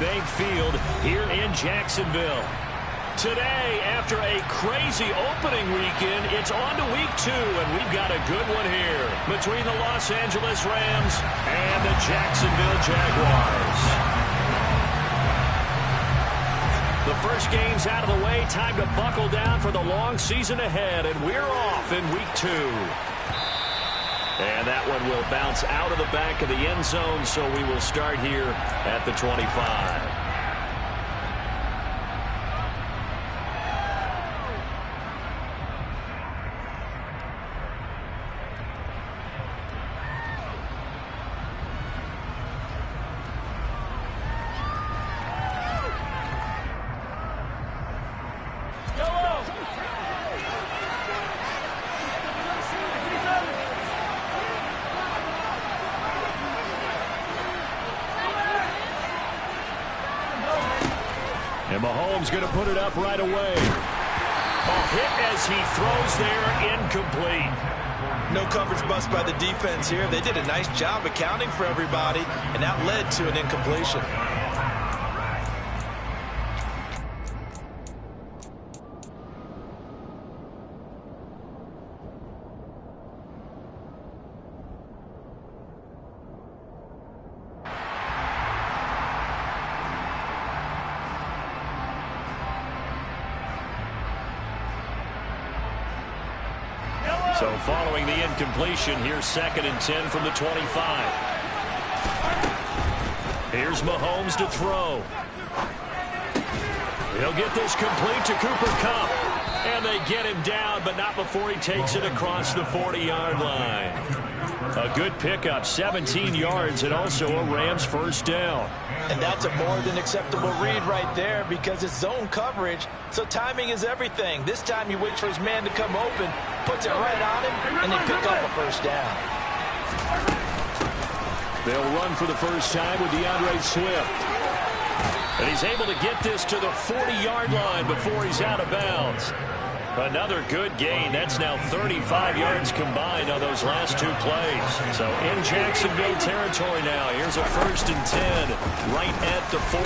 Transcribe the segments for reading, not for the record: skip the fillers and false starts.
Bank Field here in Jacksonville. Today, after a crazy opening weekend, it's on to week 2, and we've got a good one here between the Los Angeles Rams and the Jacksonville Jaguars. The first game's out of the way. Time to buckle down for the long season ahead, and we're off in week 2. And that one will bounce out of the back of the end zone, so we will start here at the 25. And Mahomes going to put it up right away. A hit as he throws there, incomplete. No coverage bust by the defense here. They did a nice job accounting for everybody, and that led to an incompletion. So following the incompletion, here's 2nd and 10 from the 25. Here's Mahomes to throw. He'll get this complete to Cooper Kupp. And they get him down, but not before he takes it across the 40-yard line. A good pickup, 17 yards, and also a Rams first down. And that's a more than acceptable read right there because it's zone coverage, so timing is everything. This time he waits for his man to come open, puts it right on him, and they pick up a first down. They'll run for the first time with DeAndre Swift. And he's able to get this to the 40-yard line before he's out of bounds. Another good gain. That's now 35 yards combined on those last 2 plays. So in Jacksonville territory now. Here's a 1st and 10 right at the 40.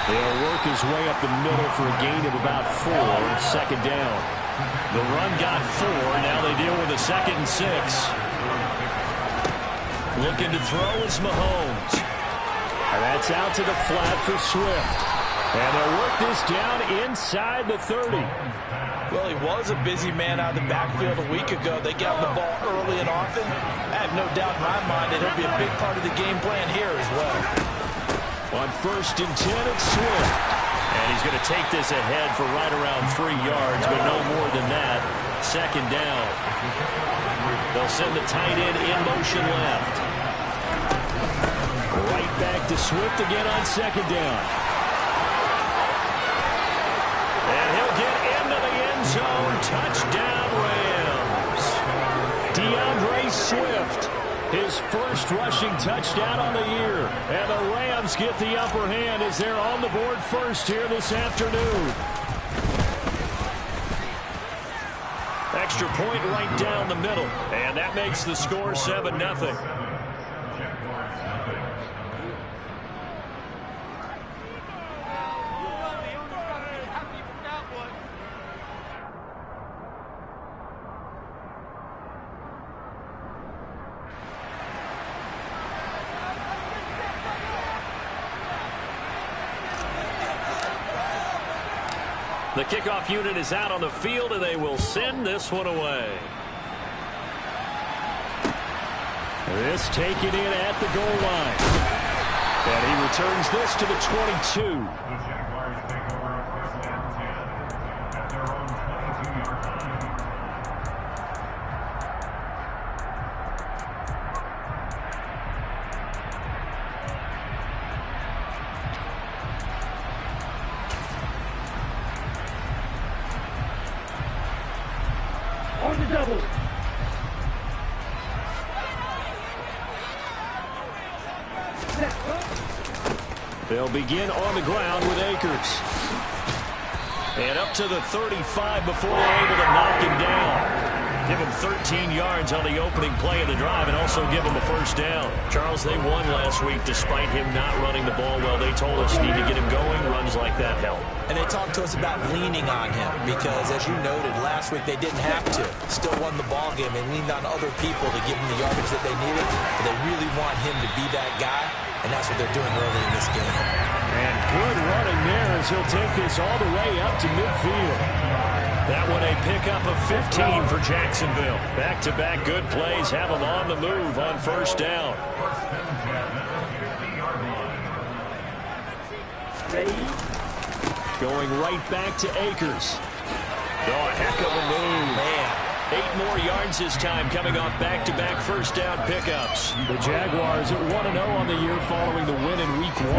They'll work his way up the middle for a gain of about 4. 2nd down. The run got 4. Now they deal with a 2nd and 6. Looking to throw is Mahomes. And that's out to the flat for Swift. And they'll work this down inside the 30. Well, he was a busy man out of the backfield a week ago. They got the ball early and often. I have no doubt in my mind that he'll be a big part of the game plan here as well. On 1st and 10, it's Swift. And he's going to take this ahead for right around 3 yards, but no more than that. 2nd down. They'll send the tight end in motion left. Right back to Swift again on 2nd down. And he'll get into the end zone. Touchdown, Rams. DeAndre Swift, his first rushing touchdown on the year. And the Rams get the upper hand as they're on the board first here this afternoon. Extra point right down the middle. And that makes the score 7-0. The kickoff unit is out on the field, and they will send this one away. This taken in at the goal line. And he returns this to the 22. On the double. They'll begin on the ground with Akers. And up to the 35 before they're able to knock him down. Give him 13 yards on the opening play of the drive and also give him the first down. Charles, they won last week despite him not running the ball well. They told us need to get him going. Runs like that help. And they talked to us about leaning on him because, as you noted, last week they didn't have to. Still won the ball game. They leaned on other people to give him the yardage that they needed. But they really want him to be that guy, and that's what they're doing early in this game. And good running there as he'll take this all the way up to midfield. That one a pickup of 15 for Jacksonville. Back-to-back good plays have them on the move on first down. Going right back to Akers. Oh, a heck of a move. Man. 8 more yards this time coming off back-to-back first down pickups. The Jaguars at 1-0 on the year following the win in Week 1.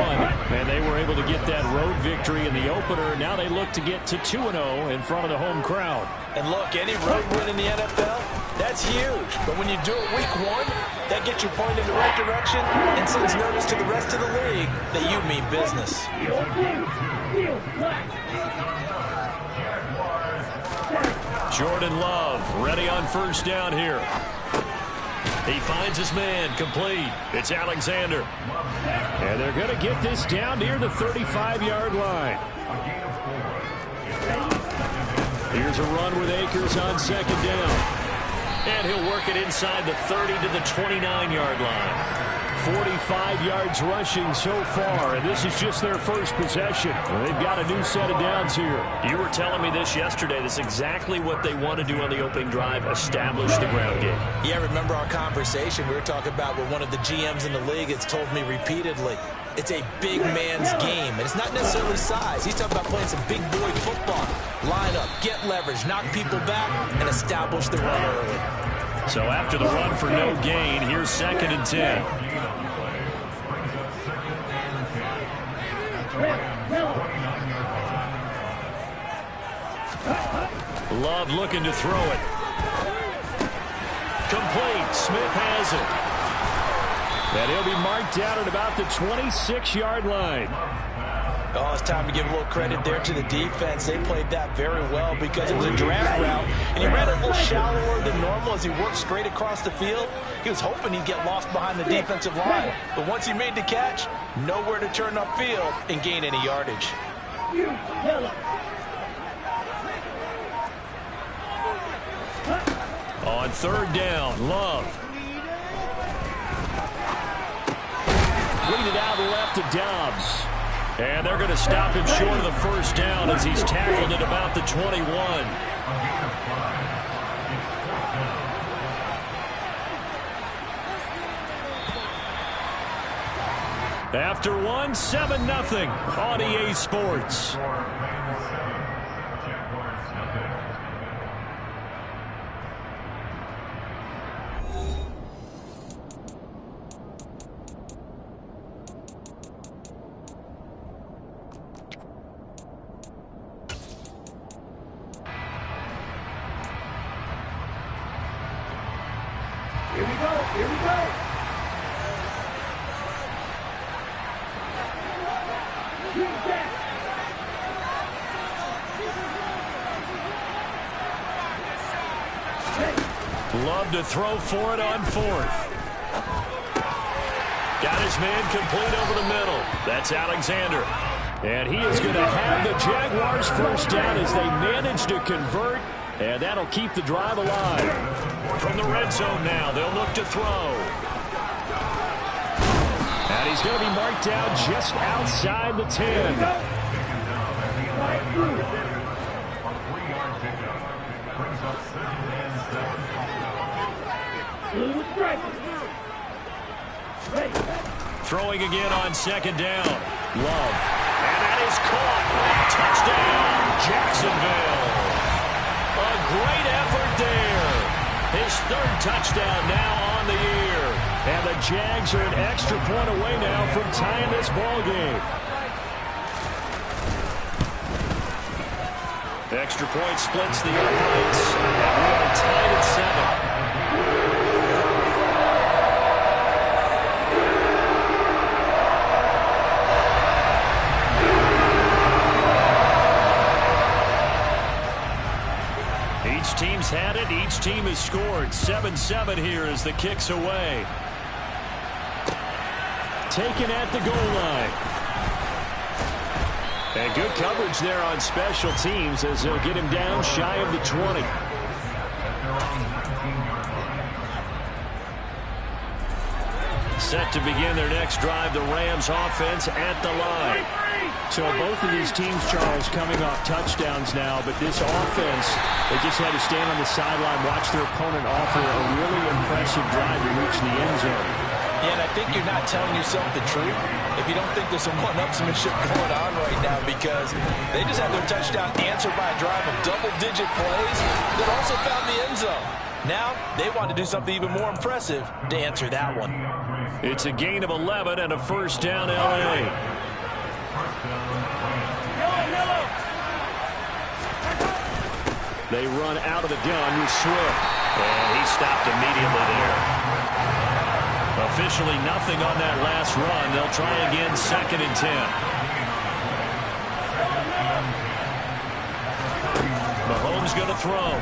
And they were able to get that road victory in the opener. Now they look to get to 2-0 in front of the home crowd. And look, any road win in the NFL, that's huge. But when you do it Week 1, that gets you pointed in the right direction and sends notice to the rest of the league that you mean business. Jordan Love ready on first down here. He finds his man complete. It's Alexander. And they're going to get this down near the 35-yard line. Here's a run with Akers on second down. And he'll work it inside the 30 to the 29-yard line. 45 yards rushing so far, and this is just their first possession. They've got a new set of downs here. You were telling me this yesterday. This is exactly what they want to do on the opening drive, establish the ground game. Yeah, remember our conversation. We were talking about what one of the GMs in the league has told me repeatedly. It's a big man's game, and it's not necessarily size. He's talking about playing some big boy football. Line up, get leverage, knock people back, and establish the run early. So after the run for no gain, here's 2nd and 10. Love looking to throw it. Complete. Smith has it. And he'll be marked down at about the 26-yard line. Oh, it's time to give a little credit there to the defense. They played that very well because it was a draft route, and he ran it a little shallower than normal as he worked straight across the field. He was hoping he'd get lost behind the defensive line. But once he made the catch, nowhere to turn upfield and gain any yardage. On third down, Love. Lead it out left to Dobbs. And they're going to stop him short of the first down as he's tackled at about the 21. After one, 7-0 on EA Sports. Here we go. Here we go. Love to throw for it on 4th. Got his man complete over the middle. That's Alexander. And he is going to have the Jaguars first down as they manage to convert. And that'll keep the drive alive. From the red zone now, they'll look to throw. And he's going to be marked down just outside the 10. Throwing again on second down. Love. And that is caught. Touchdown, Jacksonville. A great effort there. His 3rd touchdown now on the year. And the Jags are an extra point away now from tying this ball game. The extra point splits the uprights. And we are tied at 7. Each team's had it. Each team has scored. 7-7 here as the kick's away. Taken at the goal line. And good coverage there on special teams as they'll get him down shy of the 20. Set to begin their next drive, the Rams offense at the line. So both of these teams, Charles, coming off touchdowns now, but this offense, they just had to stand on the sideline, watch their opponent offer a really impressive drive to reach the end zone. Yeah, and I think you're not telling yourself the truth if you don't think there's some one-upsmanship going on right now, because they just had their touchdown answered by a drive of double-digit plays that also found the end zone. Now they want to do something even more impressive to answer that one. It's a gain of 11 and a first down, L.A. They run out of the gun with Swift. And he stopped immediately there. Officially nothing on that last run. They'll try again, 2nd and 10. Mahomes going to throw.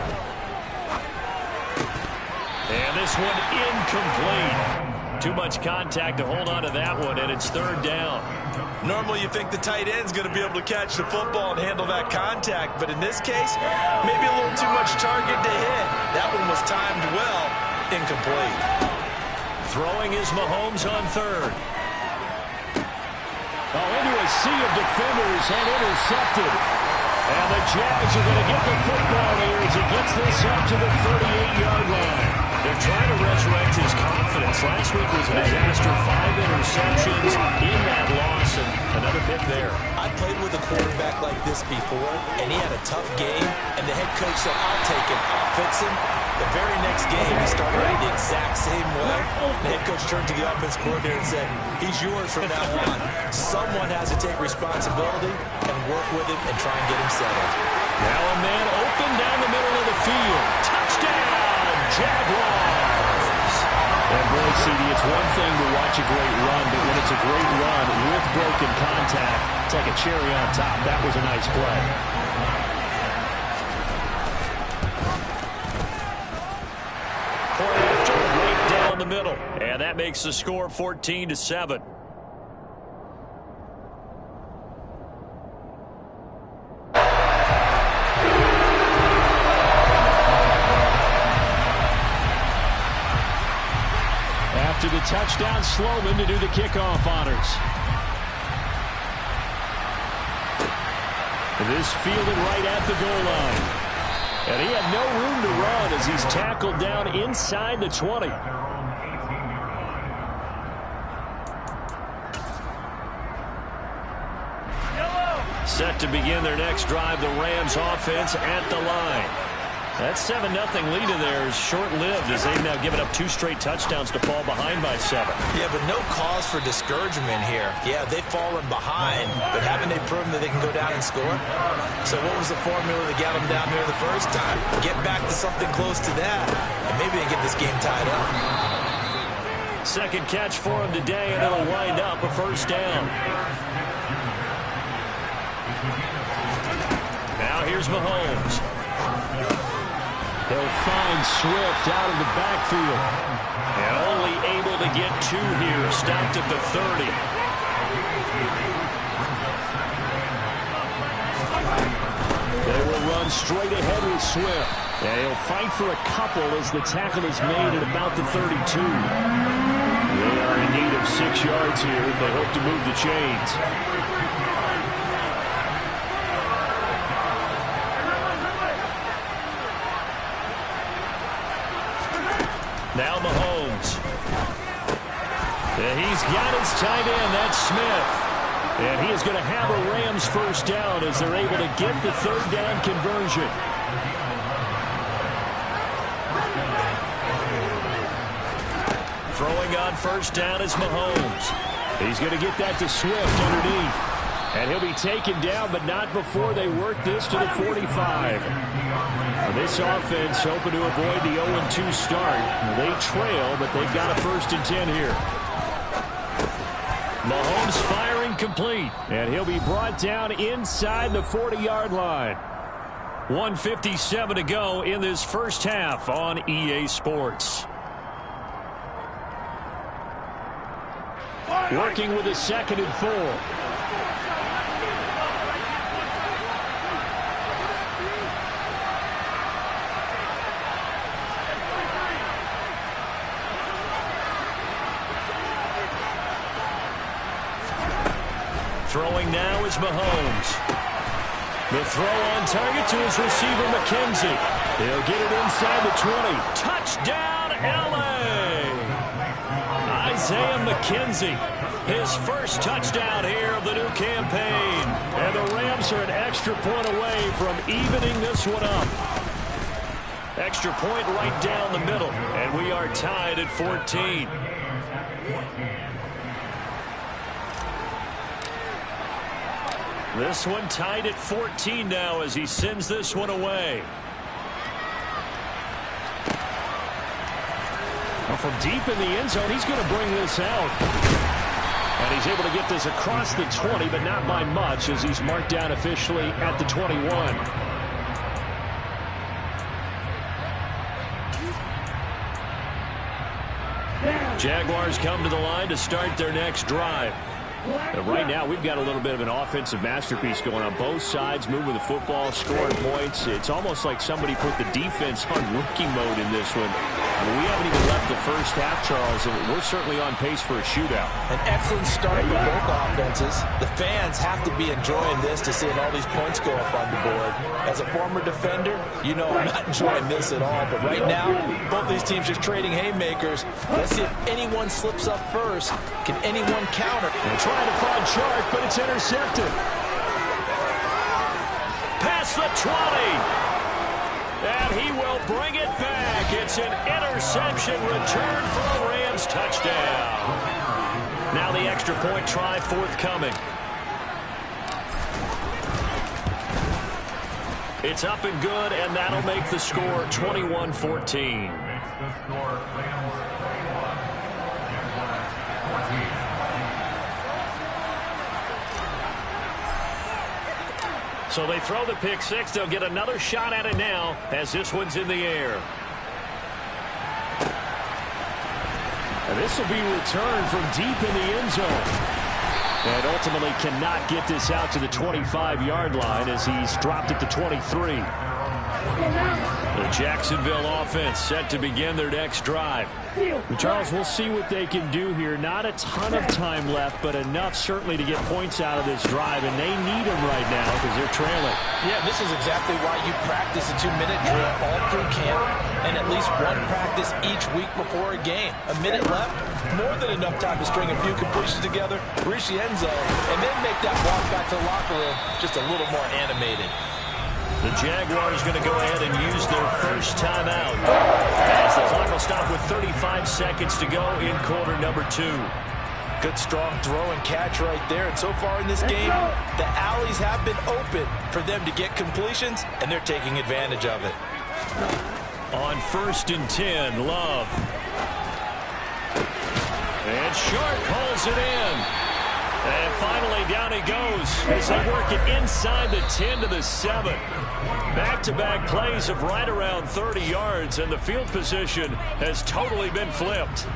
And this one incomplete. Too much contact to hold on to that one, and it's 3rd down. Normally you think the tight end's going to be able to catch the football and handle that contact, but in this case, maybe a little too much target to hit. That one was timed well, incomplete. Throwing is Mahomes on 3rd. Oh, into a sea of defenders and intercepted. And the Jags are going to get the football here as he gets this up to the 38-yard line. They're trying to resurrect his confidence. Last week was a disaster. 5 interceptions in that loss, and another pick there. I played with a quarterback like this before, and he had a tough game, and the head coach said, I'll take him, I'll fix him. The very next game, he started out the exact same way. The head coach turned to the offense coordinator and said, he's yours from now on. Someone has to take responsibility and work with him and try and get him settled. Now a man open down the middle of the field. Touchdown, Jaguars! And boy, CD, it's one thing to watch a great run, but when it's a great run with broken contact, it's like a cherry on top. That was a nice play. Right down the middle, and that makes the score 14-7. After the touchdown, Sloman to do the kickoff honors. This fielded right at the goal line. And he had no room to run as he's tackled down inside the 20. Set to begin their next drive, the Rams offense at the line. That 7-0 lead in there is short-lived as they've now given up 2 straight touchdowns to fall behind by 7. Yeah, but no cause for discouragement here. Yeah, they've fallen behind, but haven't they proven that they can go down and score? So what was the formula that got them down here the first time? Get back to something close to that, and maybe they get this game tied up. Second catch for him today, and it'll wind up a first down. Now here's Mahomes. They'll find Swift out of the backfield. And only able to get 2 here. Stopped at the 30. They will run straight ahead with Swift. And he'll fight for a couple as the tackle is made at about the 32. They are in need of 6 yards here if they hope to move the chains. Now Mahomes. And he's got his tight end, that's Smith. And he is going to have a Rams first down as they're able to get the 3rd down conversion. Throwing on first down is Mahomes. He's going to get that to Swift underneath. And he'll be taken down, but not before they work this to the 45. This offense hoping to avoid the 0-2 start. They trail, but they've got a 1st and 10 here. Mahomes firing complete, and he'll be brought down inside the 40-yard line. 1:57 to go in this first half on EA Sports. Working with a 2nd and 4. Throwing now is Mahomes. The throw on target to his receiver, McKenzie. He'll get it inside the 20. Touchdown, L.A. Isaiah McKenzie, his first touchdown here of the new campaign. And the Rams are an extra point away from evening this one up. Extra point right down the middle, and we are tied at 14. This one tied at 14 now as he sends this one away. Well, from deep in the end zone, he's going to bring this out. And he's able to get this across the 20, but not by much as he's marked down officially at the 21. Jaguars come to the line to start their next drive. And right now, we've got a little bit of an offensive masterpiece going on. Both sides moving the football, scoring points. It's almost like somebody put the defense on rookie mode in this one. I mean, we haven't even left the first half, Charles, and we're certainly on pace for a shootout. An excellent start for both offenses. The fans have to be enjoying this to seeing all these points go up on the board. As a former defender, you know I'm not enjoying this at all. But right now, both these teams just trading haymakers. Let's see if anyone slips up first. Can anyone counter? And trying to find Chark, but it's intercepted. Past the 20. And he will bring it back. It's an interception return for a Rams touchdown. Now the extra point try forthcoming. It's up and good, and that'll make the score 21-14. So they throw the pick six. They'll get another shot at it now as this one's in the air. And this will be returned from deep in the end zone. And ultimately cannot get this out to the 25-yard line as he's dropped it to 23. The Jacksonville offense set to begin their next drive. And Charles, we'll see what they can do here. Not a ton of time left, but enough certainly to get points out of this drive, and they need them right now because they're trailing. Yeah, this is exactly why you practice a 2-minute drill all through camp and at least one practice each week before a game. A minute left, more than enough time to string a few completions together, reach the end zone, and then make that walk back to the locker room just a little more animated. The Jaguars going to go ahead and use their first timeout as the clock will stop with 35 seconds to go in quarter number 2. Good strong throw and catch right there. And so far in this game, the alleys have been open for them to get completions, and they're taking advantage of it. On 1st and 10, Love. And Sharp pulls it in. And finally, down he goes as they work it inside the 10 to the 7. Back-to-back plays of right around 30 yards, and the field position has totally been flipped.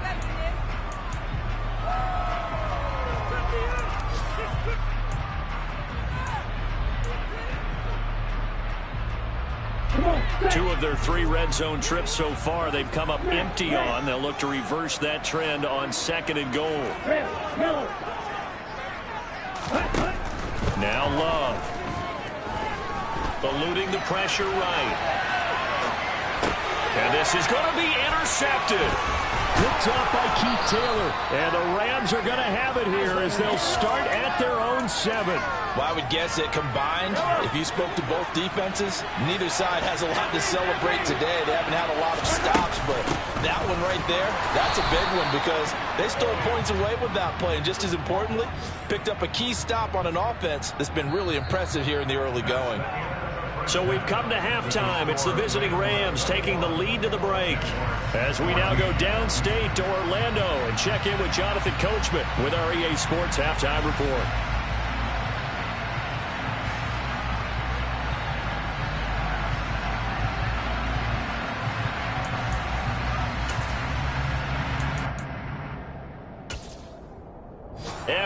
Two of their 3 red zone trips so far they've come up empty on. They'll look to reverse that trend on 2nd and goal. Now Love. Eluding the pressure right. And this is going to be intercepted. Picked off by Keith Taylor. And the Rams are going to have it here as they'll start at their own 7. Well, I would guess that combined, if you spoke to both defenses, neither side has a lot to celebrate today. They haven't had a lot of stops, but that one right there, that's a big one because they stole points away with that play. And just as importantly, picked up a key stop on an offense that's been really impressive here in the early going. So we've come to halftime. It's the visiting Rams taking the lead to the break. As we now go downstate to Orlando and check in with Jonathan Coachman with our EA Sports Halftime Report.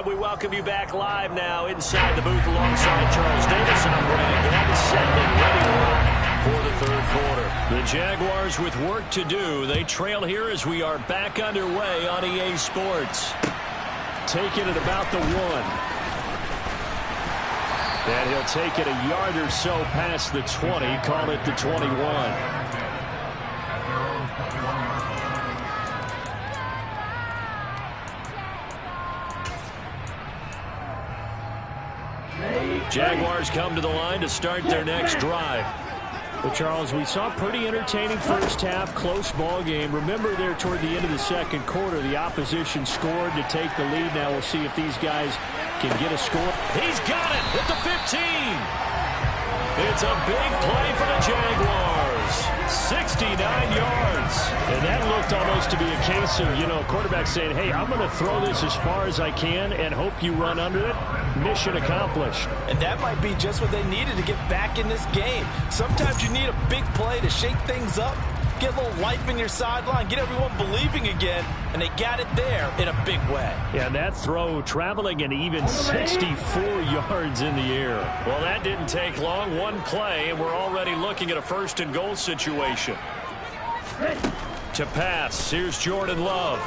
We welcome you back live now inside the booth alongside Charles Davis. I'm Brandon Glenn, set and ready to rock for the third quarter. The Jaguars with work to do. They trail here as we are back underway on EA Sports. Taking it about the 1. And he'll take it a yard or so past the 20. Call it the 21. Jaguars come to the line to start their next drive. Well, Charles, we saw a pretty entertaining first half, close ball game. Remember there toward the end of the second quarter, the opposition scored to take the lead. Now we'll see if these guys can get a score. He's got it at the 15. It's a big play for the Jaguars. 69 yards. And that looked almost to be a case of, quarterback saying, hey, I'm going to throw this as far as I can and hope you run under it. Mission accomplished. And that might be just what they needed to get back in this game. Sometimes you need a big play to shake things up, get a little life in your sideline, get everyone believing again, and they got it there in a big way. Yeah, that throw traveling an even 64 yards in the air. Well, that didn't take long. One play, and we're already looking at a first and goal situation. To pass, here's Jordan Love.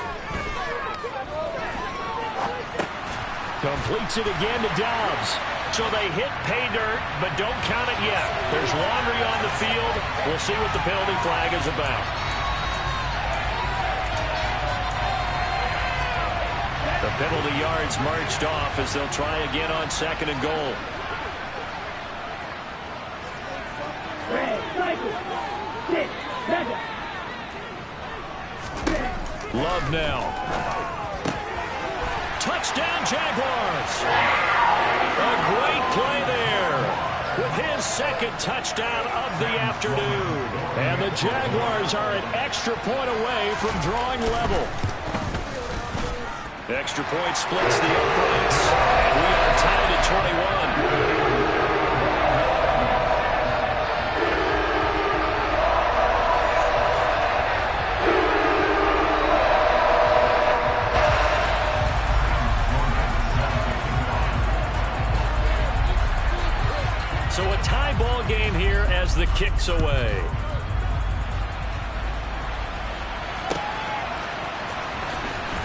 Completes it again to Dobbs. So they hit pay dirt, but don't count it yet. There's laundry on the field. We'll see what the penalty flag is about. The penalty yards marched off as they'll try again on second and goal. Love now. Touchdown, Jaguars. A great play there with his second touchdown of the afternoon. And the Jaguars are an extra point away from drawing level. Extra point splits the uprights. And we are tied at 21. So a tie ball game here as the kick's away.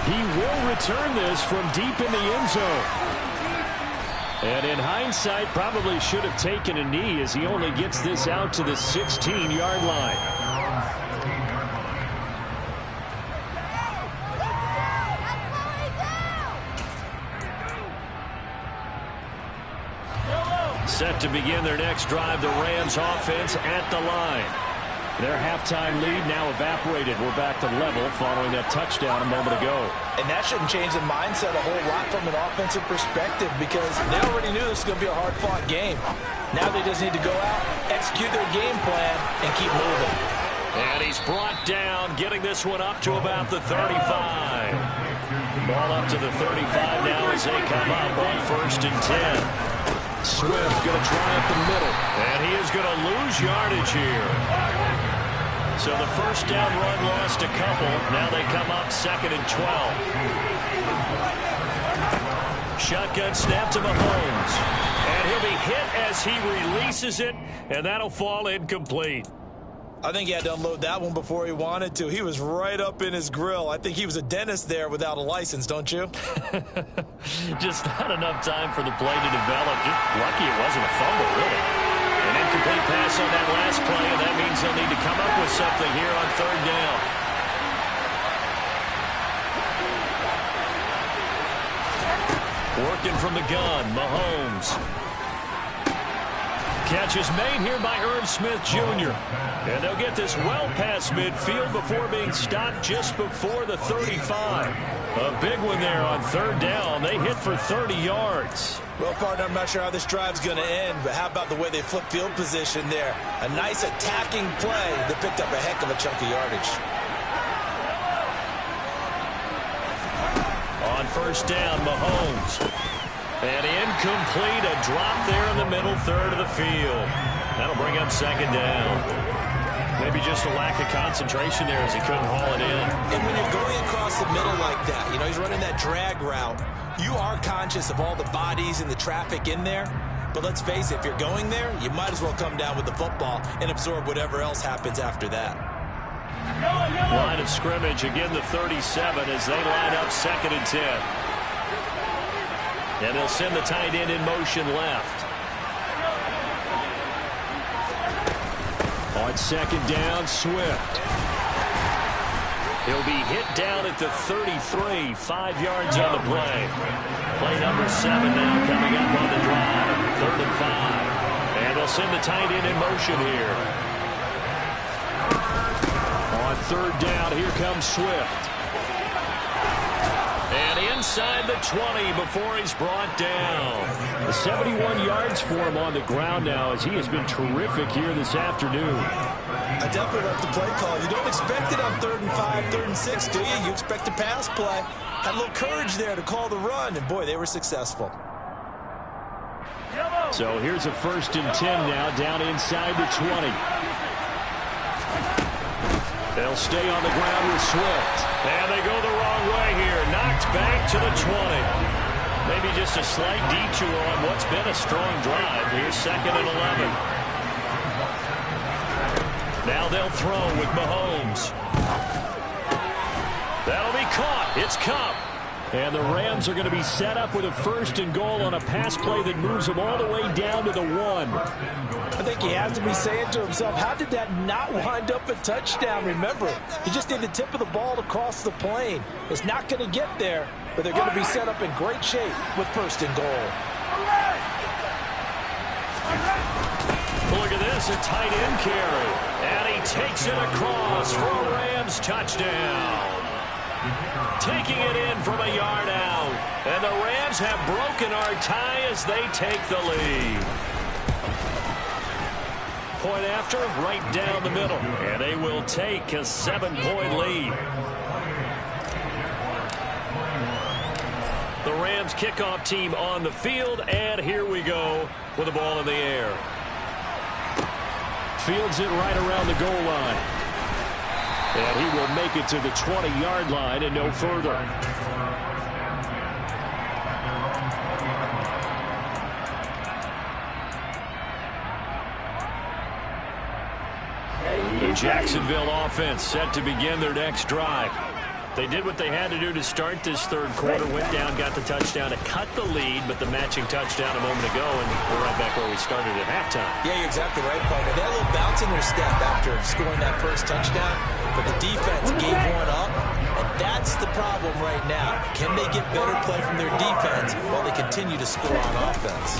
He will return this from deep in the end zone. And in hindsight, probably should have taken a knee as he only gets this out to the 16-yard line. Set to begin their next drive, the Rams offense at the line. Their halftime lead now evaporated. We're back to level following that touchdown a moment ago. And that shouldn't change the mindset a whole lot from an offensive perspective because they already knew this was going to be a hard-fought game. Now they just need to go out, execute their game plan, and keep moving. And he's brought down, getting this one up to about the 35. Ball up to the 35 now as they come up on 1st and 10. Swift going to try up the middle. And he is going to lose yardage here. So the first down run lost a couple. Now they come up 2nd and 12. Shotgun snap to Mahomes. And he'll be hit as he releases it. And that'll fall incomplete. I think he had to unload that one before he wanted to. He was right up in his grill. I think he was a dentist there without a license, don't you? Just not enough time for the play to develop. Just lucky it wasn't a fumble, really. An incomplete pass on that last play, and that means they'll need to come up with something here on 3rd down. Working from the gun, Mahomes. Catch is made here by Irv Smith Jr. And they'll get this well past midfield before being stopped just before the 35. A big one there on 3rd down. They hit for 30 yards. Well, partner, I'm not sure how this drive's going to end, but how about the way they flip field position there? A nice attacking play that picked up a heck of a chunk of yardage. On 1st down, Mahomes. And incomplete, a drop there in the middle 3rd of the field. That'll bring up 2nd down. Maybe just a lack of concentration there as he couldn't haul it in. And when you're going across the middle like that, you know, he's running that drag route, you are conscious of all the bodies and the traffic in there. But let's face it, if you're going there, you might as well come down with the football and absorb whatever else happens after that. Line of scrimmage, again the 37 as they line up 2nd and 10. And they'll send the tight end in motion left. On 2nd down, Swift. He'll be hit down at the 33, 5 yards on the play. Play number 7 now coming up on the drive. 3rd and 5. And they'll send the tight end in motion here. On 3rd down, here comes Swift. And inside the 20 before he's brought down. 71 yards for him on the ground now as he has been terrific here this afternoon. I definitely love the play call. You don't expect it on 3rd and 5, 3rd and 6, do you? You expect a pass play. Had a little courage there to call the run, and boy, they were successful. So here's a 1st and 10 now down inside the 20. They'll stay on the ground with Swift. And they go the wrong way here. Knocked back to the 20. Maybe just a slight detour on what's been a strong drive. Here's 2nd and 11. Now they'll throw with Mahomes. That'll be caught. It's Cup. And the Rams are going to be set up with a 1st and goal on a pass play that moves them all the way down to the 1. I think he has to be saying to himself, how did that not wind up a touchdown? Remember, you just need the tip of the ball to cross the plane. It's not going to get there, but they're going to be set up in great shape with 1st and goal. Look at this, a tight end carry. And he takes it across for a Rams touchdown. Taking it in from a yard out. And the Rams have broken our tie as they take the lead. Point after, right down the middle. And they will take a 7-point lead. The Rams kickoff team on the field. And here we go with the ball in the air. Fields it right around the goal line. And he will make it to the 20-yard line and no further. The Jacksonville offense set to begin their next drive. They did what they had to do to start this 3rd quarter, went down, got the touchdown to cut the lead, but the matching touchdown a moment ago, and we're right back where we started at halftime. Yeah, you're exactly right, partner. They had a little bounce in their step after scoring that first touchdown, but the defense gave one up, and that's the problem right now. Can they get better play from their defense while they continue to score on offense?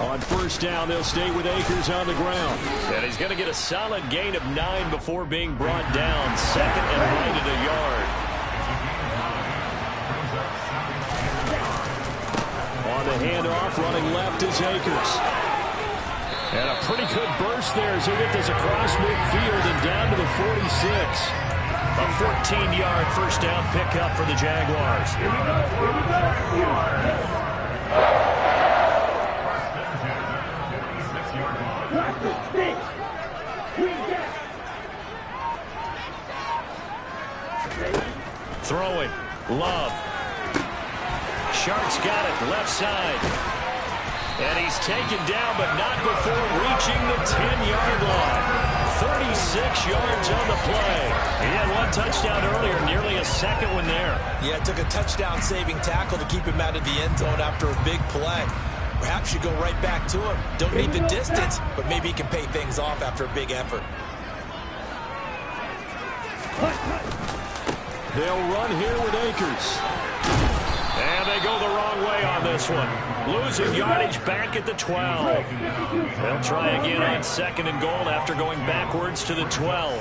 On 1st down, they'll stay with Akers on the ground. And he's going to get a solid gain of 9 before being brought down. 2nd and right at a yard. On the handoff, running left is Akers. And a pretty good burst there as he'll get this across midfield and down to the 46. A 14-yard 1st down pickup for the Jaguars. Here we go. Throwing. Love. Shark's got it. Left side. And he's taken down, but not before reaching the 10-yard line. 36 yards on the play. He had one touchdown earlier, nearly a second one there. Yeah, it took a touchdown-saving tackle to keep him out of the end zone after a big play. Perhaps you go right back to him. Don't need the distance, but maybe he can pay things off after a big effort. They'll run here with Akers. And they go the wrong way on this one. Losing yardage back at the 12. They'll try again on 2nd and goal after going backwards to the 12.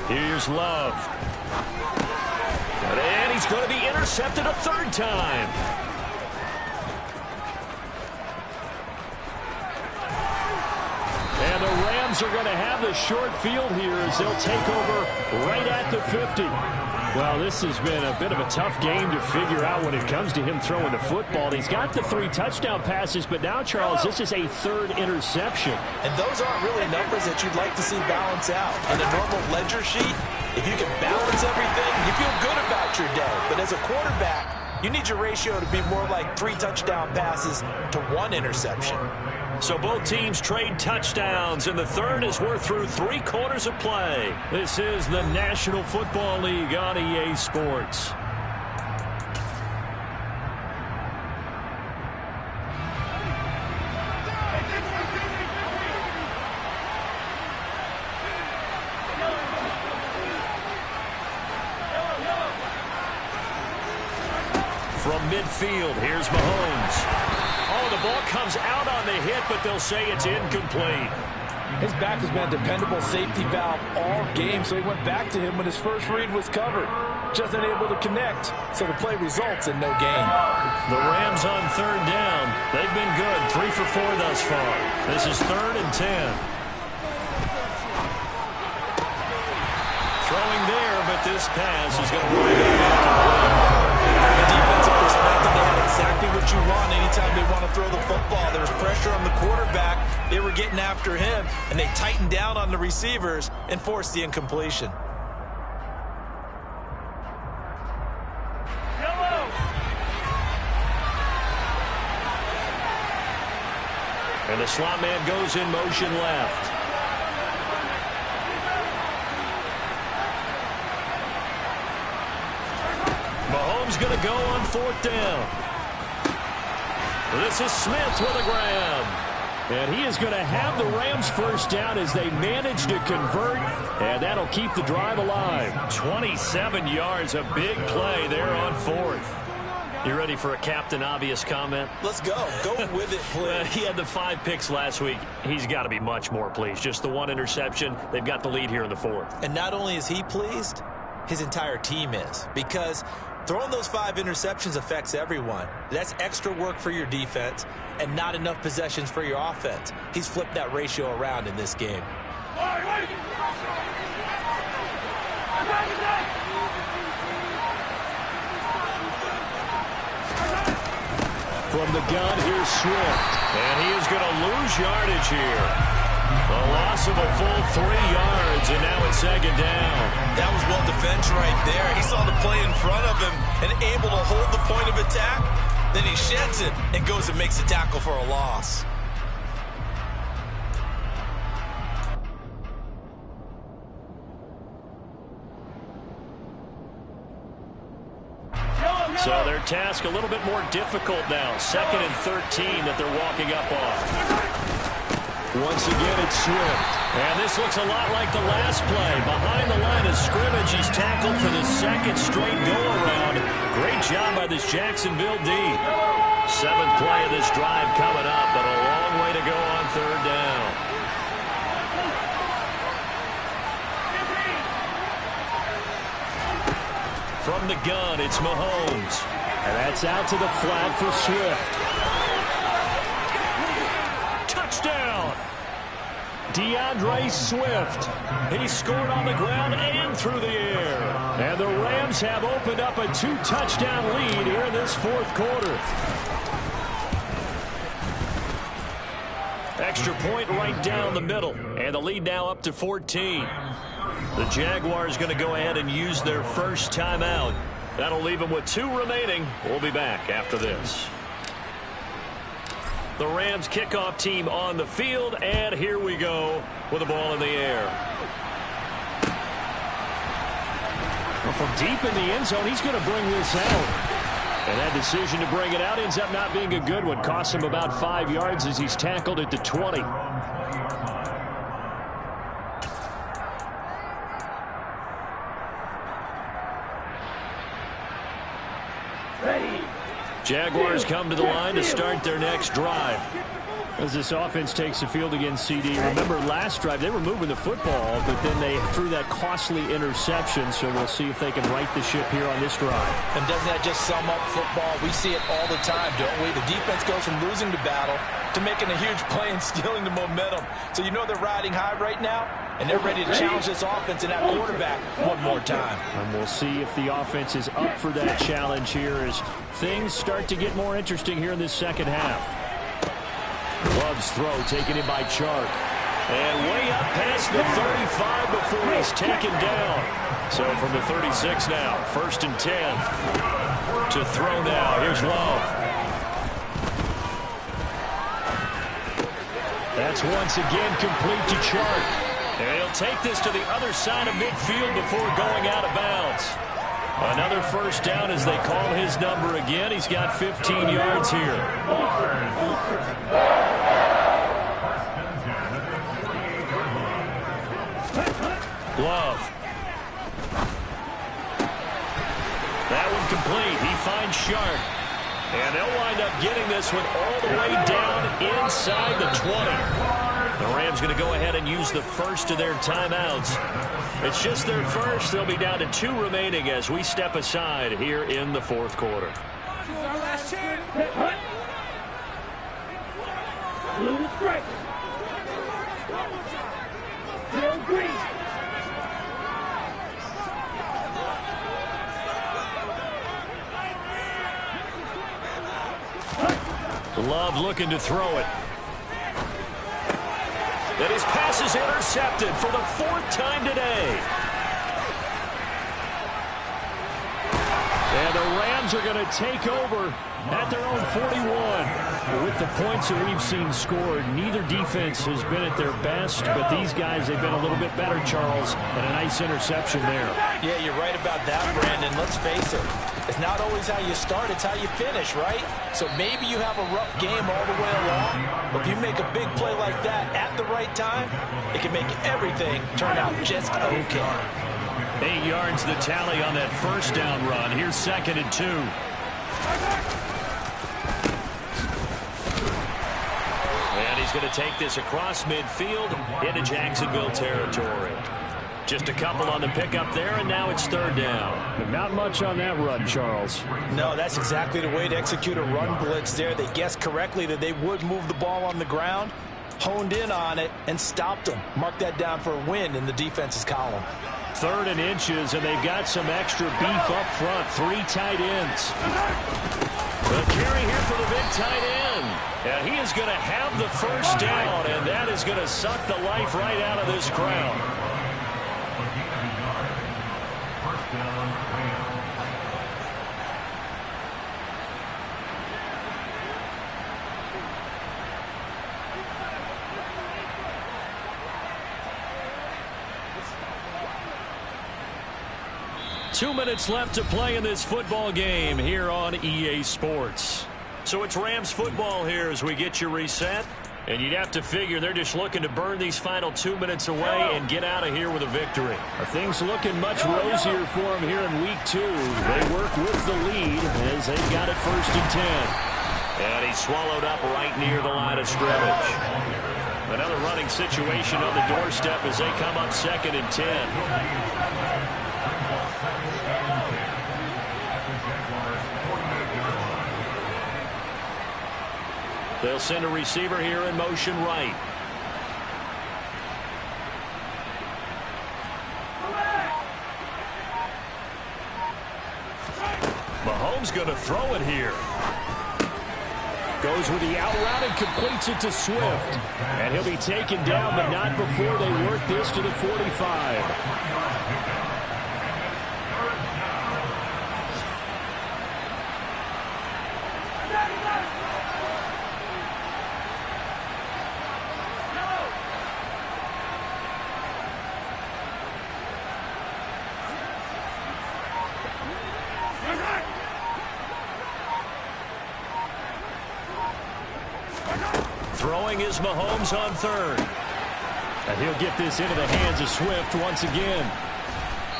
Here's Love. And he's going to be intercepted a 3rd time. And the Rams are going to have the short field here as they'll take over right at the 50. Well, this has been a bit of a tough game to figure out when it comes to him throwing the football. He's got the 3 touchdown passes, but now, Charles, this is a 3rd interception. And those aren't really numbers that you'd like to see balance out. In a normal ledger sheet, if you can balance everything, you feel good about your day. But as a quarterback, you need your ratio to be more like 3 touchdown passes to 1 interception. So both teams trade touchdowns, and the third as we're through 3 quarters of play. This is the National Football League on EA Sports. From midfield, here's Mahomes. Oh, the ball comes out on the hit, but they'll say it's incomplete. His back has been a dependable safety valve all game, so he went back to him when his first read was covered. Just unable to connect, so the play results in no gain. The Rams on 3rd down. They've been good, 3 for 4 thus far. This is 3rd and 10. Throwing there, but this pass is going to wind up incomplete. From a defensive perspective, they had exactly what you want anytime they want to throw the football. There was pressure on the quarterback. They were getting after him, and they tightened down on the receivers and forced the incompletion. And the slot man goes in motion left. Mahomes going to go on 4th down. This is Smith with a grab. And he is going to have the Rams first down as they manage to convert, and that'll keep the drive alive. 27 yards, a big play there on 4th. You ready for a Captain Obvious comment? Let's go. Go with it, please. He had the 5 picks last week. He's got to be much more pleased. Just the 1 interception. They've got the lead here in the 4th. And not only is he pleased, his entire team is. Because throwing those 5 interceptions affects everyone. That's extra work for your defense and not enough possessions for your offense. He's flipped that ratio around in this game. From the gun, here's Swift. And he is going to lose yardage here. A loss of a full 3 yards, and now it's 2nd down. That was well defense right there. He saw the play in front of him and able to hold the point of attack. Then he sheds it and goes and makes a tackle for a loss. So their task a little bit more difficult now. 2nd and 13 that they're walking up on. Once again, it's Swift. And this looks a lot like the last play. Behind the line of scrimmage, he's tackled for the 2nd straight go-around. Great job by this Jacksonville D. 7th play of this drive coming up, but a long way to go on 3rd down. From the gun, it's Mahomes. And that's out to the flat for Swift. Touchdown! DeAndre Swift. He scored on the ground and through the air. And the Rams have opened up a 2-touchdown lead here in this 4th quarter. Extra point right down the middle. And the lead now up to 14. The Jaguars going to go ahead and use their first timeout. That'll leave them with 2 remaining. We'll be back after this. The Rams kickoff team on the field, and here we go with the ball in the air. Well, from deep in the end zone, he's going to bring this out. And that decision to bring it out ends up not being a good one. Costs him about 5 yards as he's tackled at the 20. Jaguars come to the line to start their next drive. As this offense takes the field against CD, remember last drive they were moving the football, but then they threw that costly interception, so we'll see if they can right the ship here on this drive. And doesn't that just sum up football? We see it all the time, don't we? The defense goes from losing the battle to making a huge play and stealing the momentum. So you know they're riding high right now, and they're ready to challenge this offense and that quarterback one more time. And we'll see if the offense is up for that challenge here as things start to get more interesting here in this second half. Love's throw taken in by Chark. And way up past the 35 before he's taken down. So from the 36 now, 1st and 10. To throw now, here's Love. That's once again complete to Chark. And he'll take this to the other side of midfield before going out of bounds. Another first down as they call his number again. He's got 15 yards here. Love. That one complete. He finds Sharp. And they'll wind up getting this one all the way down inside the 20. The Rams going to go ahead and use the first of their timeouts. It's just their first. They'll be down to 2 remaining as we step aside here in the 4th quarter. Love looking to throw it. And his pass is intercepted for the 4th time today. And the Rams are going to take over at their own 41. With the points that we've seen scored, neither defense has been at their best, but these guys, they've been a little bit better, Charles, and a nice interception there. Yeah, you're right about that, Brandon. Let's face it. It's not always how you start, it's how you finish, right? So maybe you have a rough game all the way along, but if you make a big play like that at the right time, it can make everything turn out just okay. 8 yards the tally on that first down run. Here's 2nd and 2. And he's going to take this across midfield into Jacksonville territory. Just a couple on the pickup there, and now it's 3rd down. But not much on that run, Charles. No, that's exactly the way to execute a run blitz there. They guessed correctly that they would move the ball on the ground, honed in on it, and stopped them. Mark that down for a win in the defense's column. 3rd and inches, and they've got some extra beef up front. 3 tight ends. The carry here for the big tight end. And he is going to have the first down, and that is going to suck the life right out of this crowd. Two minutes left to play in this football game here on EA Sports. So it's Rams football here as we get you reset. And you'd have to figure they're just looking to burn these final 2 minutes away and get out of here with a victory. Are things looking much rosier for them here in week 2? They work with the lead as they've got it 1st and 10. And he's swallowed up right near the line of scrimmage. Another running situation on the doorstep as they come up 2nd and 10. They'll send a receiver here in motion right. Mahomes going to throw it here. Goes with the out route and completes it to Swift. And he'll be taken down, but not before they work this to the 45. Throwing is Mahomes on 3rd. And he'll get this into the hands of Swift once again.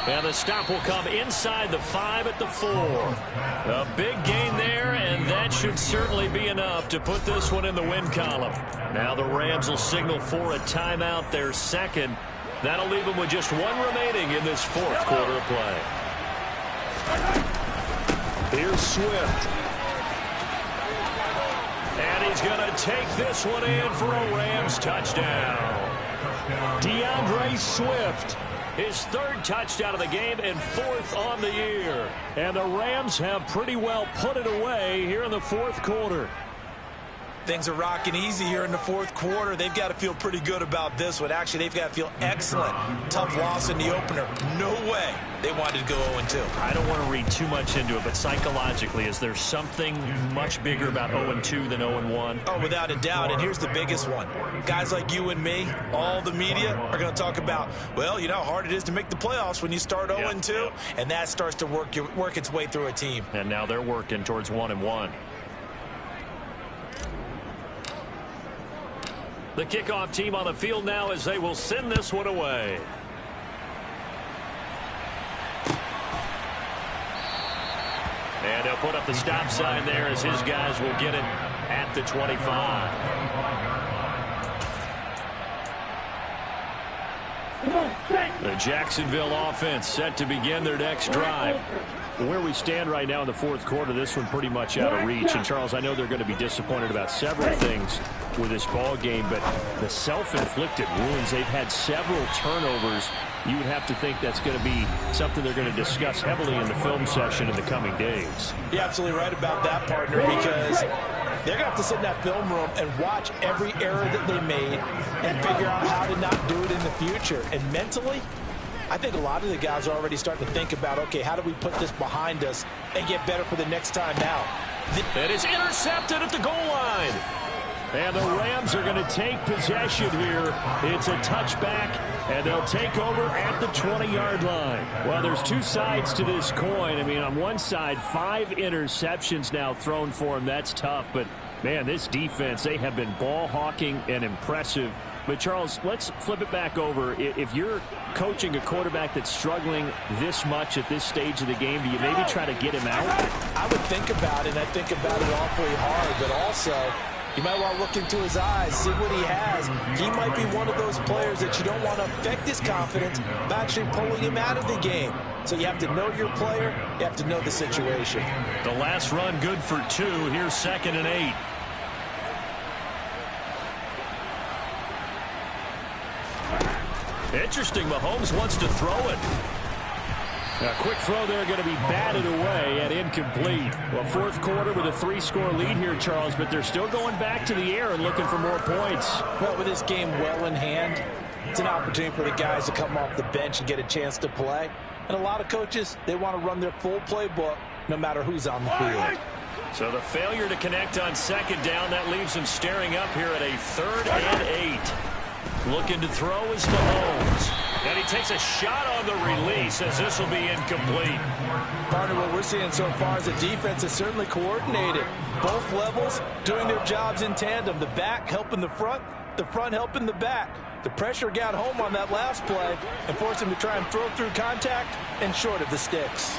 And the stop will come inside the 5 at the 4. A big gain there, and that should certainly be enough to put this one in the win column. Now the Rams will signal for a timeout, their second. That'll leave them with just one remaining in this fourth quarter of play. Here's Swift. And he's going to take this one in for a Rams touchdown. DeAndre Swift, his 3rd touchdown of the game and 4th on the year. And the Rams have pretty well put it away here in the fourth quarter. Things are rocking easy here in the fourth quarter. They've got to feel pretty good about this one. Actually, they've got to feel excellent. Tough loss in the opener. No way they wanted to go 0-2. I don't want to read too much into it, but psychologically, is there something much bigger about 0-2 than 0-1? Oh, without a doubt. And here's the biggest one. Guys like you and me, all the media, are going to talk about, well, you know how hard it is to make the playoffs when you start 0-2. Yep. And that starts to work its way through a team. And now they're working towards 1-1. The kickoff team on the field now as they will send this one away. And they'll put up the stop sign there as his guys will get it at the 25. The Jacksonville offense set to begin their next drive. Where we stand right now in the fourth quarter, this one pretty much out of reach. And, Charles, I know they're going to be disappointed about several things with this ball game, but the self-inflicted wounds, they've had several turnovers. You would have to think that's going to be something they're going to discuss heavily in the film session in the coming days. You're absolutely right about that, partner, because they're going to have to sit in that film room and watch every error that they made and figure out how to not do it in the future. And mentally, I think a lot of the guys are already starting to think about, okay, how do we put this behind us and get better for the next time out? It is intercepted at the goal line. And the Rams are going to take possession here. It's a touchback, and they'll take over at the 20-yard line. Well, there's two sides to this coin. I mean, on one side, 5 interceptions now thrown for him. That's tough. But, man, this defense, they have been ball hawking and impressive. But, Charles, let's flip it back over. If you're coaching a quarterback that's struggling this much at this stage of the game, do you maybe try to get him out? I would think about it, and I think about it awfully hard. But also, you might want to look into his eyes, see what he has. He might be one of those players that you don't want to affect his confidence by actually pulling him out of the game. So you have to know your player. You have to know the situation. The last run good for 2. Here's 2nd and 8. Interesting. Mahomes wants to throw it. A quick throw there going to be batted away and incomplete. Well, fourth quarter with a 3-score lead here, Charles, but they're still going back to the air and looking for more points. Well, with this game well in hand, it's an opportunity for the guys to come off the bench and get a chance to play. And a lot of coaches, they want to run their full playbook no matter who's on the field. So the failure to connect on 2nd down, that leaves them staring up here at a 3rd and 8. Looking to throw is Mahomes. And he takes a shot on the release as this will be incomplete. Partner, what we're seeing so far is the defense is certainly coordinated. Both levels doing their jobs in tandem. The back helping the front helping the back. The pressure got home on that last play and forced him to try and throw through contact and short of the sticks.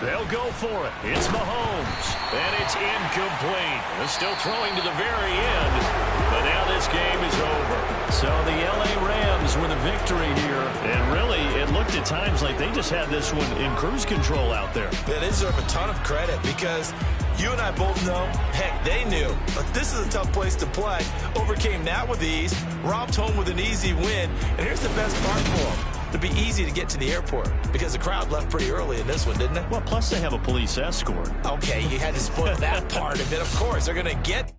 They'll go for it. It's Mahomes. And it's incomplete. They're still throwing to the very end. But now this game is over. So the L.A. Rams with a victory here. And really, it looked at times like they just had this one in cruise control out there. They deserve a ton of credit because you and I both know, heck, they knew. But this is a tough place to play. Overcame that with ease. Robbed home with an easy win. And here's the best part for them. It'd be easy to get to the airport because the crowd left pretty early in this one, didn't it? Well, plus they have a police escort. Okay, you had to split that part of it. Of course, they're going to get